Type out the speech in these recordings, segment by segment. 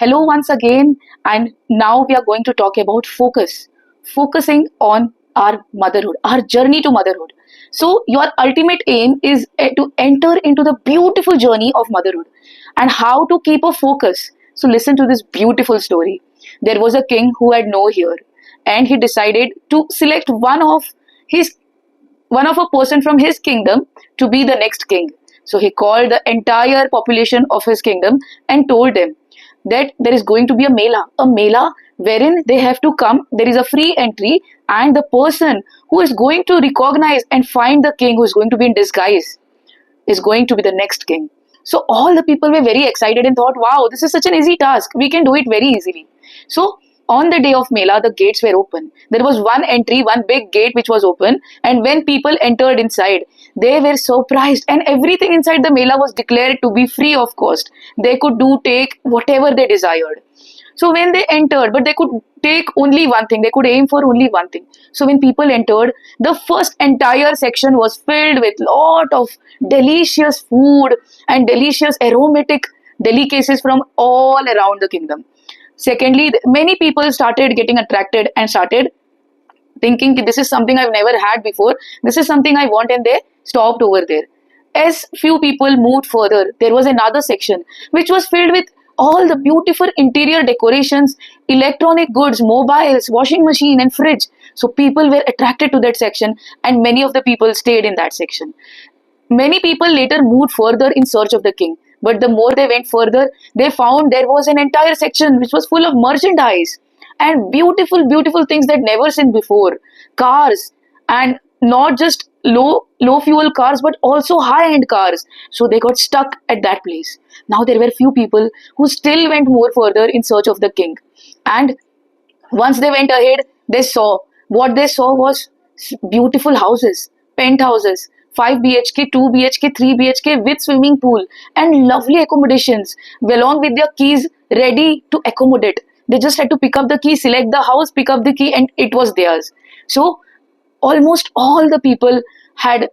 Hello once again, and now we are going to talk about focusing on our motherhood, our journey to motherhood. So, your ultimate aim is to enter into the beautiful journey of motherhood and how to keep a focus. So, listen to this beautiful story. There was a king who had no hair, and he decided to select his one of a person from his kingdom to be the next king. So he called the entire population of his kingdom and told them that there is going to be a mela wherein they have to come. There is a free entry, and the person who is going to recognize and find the king who is going to be in disguise is going to be the next king. So all the people were very excited and thought, wow, this is such an easy task. We can do it very easily. So on the day of Mela, the gates were open. There was one entry, one big gate which was open. And when people entered inside, they were surprised. And everything inside the Mela was declared to be free of cost. They could take whatever they desired. So when they entered, but they could take only one thing, they could aim for only one thing. So when people entered, the first entire section was filled with lot of delicious food and delicious aromatic delicacies from all around the kingdom. Secondly, many people started getting attracted and started thinking this is something I've never had before, this is something I want, and they stopped over there. As few people moved further, there was another section which was filled with all the beautiful interior decorations, electronic goods, mobiles, washing machine and fridge. So people were attracted to that section, and many of the people stayed in that section. Many people later moved further in search of the king, but the more they went further, they found there was an entire section which was full of merchandise and beautiful things that never seen before. Cars, and not just low fuel cars, but also high end cars. So they got stuck at that place. Now there were few people who still went more further in search of the king, and once they went ahead, they saw was beautiful houses, penthouses, 5 BHK, 2 BHK, 3 BHK with swimming pool and lovely accommodations along with their keys ready to accommodate. They just had to pick up the key, select the house, pick up the key, and it was theirs. So almost all the people had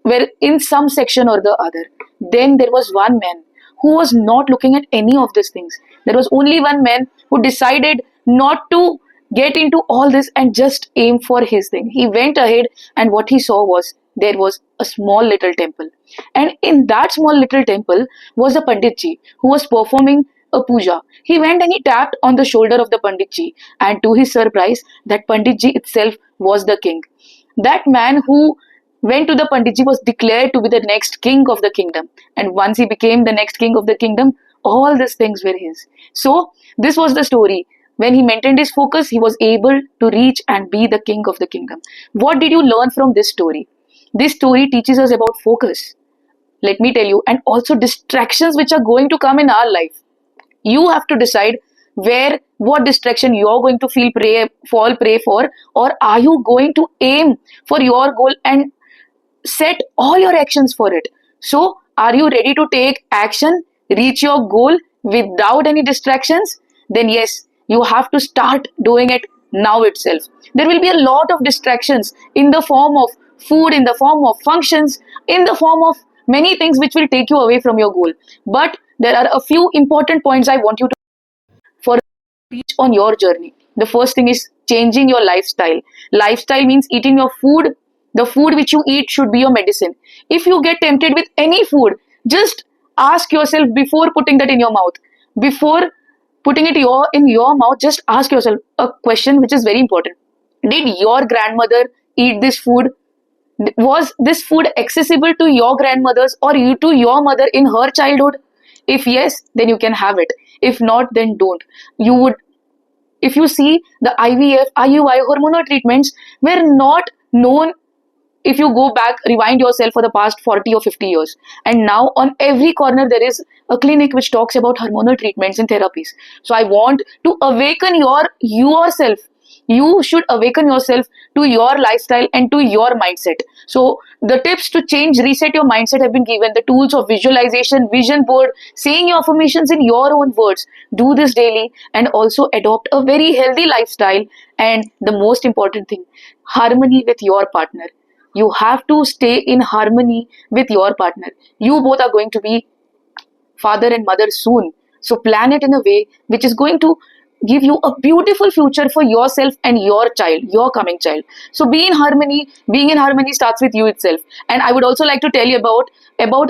were in some section or the other. Then there was one man who was not looking at any of these things. There was only one man who decided not to get into all this and just aim for his thing. He went ahead, and what he saw was there was a small little temple. And in that small little temple was a Panditji who was performing a puja. He went and he tapped on the shoulder of the Panditji, and to his surprise, that Panditji itself was the king. That man who went to the Panditji was declared to be the next king of the kingdom. And once he became the next king of the kingdom, all these things were his. So, this was the story. When he maintained his focus, he was able to reach and be the king of the kingdom. What did you learn from this story? This story teaches us about focus. Let me tell you, and also distractions which are going to come in our life. You have to decide what distraction you are going to fall prey for, or are you going to aim for your goal and set all your actions for it. So, are you ready to take action, reach your goal without any distractions? Then yes, you have to start doing it now itself. There will be a lot of distractions in the form of food, in the form of functions, in the form of many things which will take you away from your goal. But there are a few important points I want you to for reach on your journey. The first thing is changing your lifestyle. Lifestyle means eating your food. The food which you eat should be your medicine. If you get tempted with any food, just ask yourself before putting that in your mouth. Before putting it in your mouth, just ask yourself a question which is very important. Did your grandmother eat this food? Was this food accessible to your grandmother's or to your mother in her childhood? If yes, then you can have it. If not, then don't. If you see, the IVF, IUI hormonal treatments were not known. If you go back, rewind yourself for the past 40 or 50 years. And now on every corner, there is a clinic which talks about hormonal treatments and therapies. So I want to awaken yourself. You should awaken yourself to your lifestyle and to your mindset. So the tips to reset your mindset have been given. The tools of visualization, vision board, saying your affirmations in your own words. Do this daily and also adopt a very healthy lifestyle. And the most important thing, harmony with your partner. You have to stay in harmony with your partner. You both are going to be father and mother soon. So plan it in a way which is going to give you a beautiful future for yourself and your child, your coming child. So be in harmony. Being in harmony starts with you itself. And I would also like to tell you about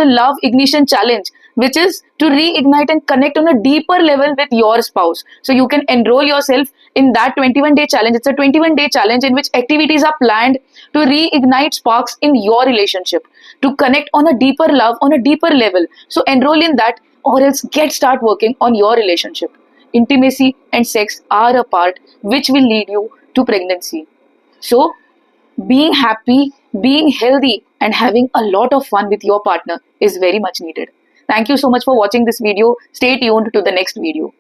a love ignition challenge, which is to reignite and connect on a deeper level with your spouse. So you can enroll yourself in that 21-day challenge. It's a 21-day challenge in which activities are planned to reignite sparks in your relationship, to connect on a deeper love, on a deeper level. So enroll in that, or else start working on your relationship. Intimacy and sex are a part which will lead you to pregnancy. So being happy, being healthy, and having a lot of fun with your partner is very much needed. Thank you so much for watching this video. Stay tuned to the next video.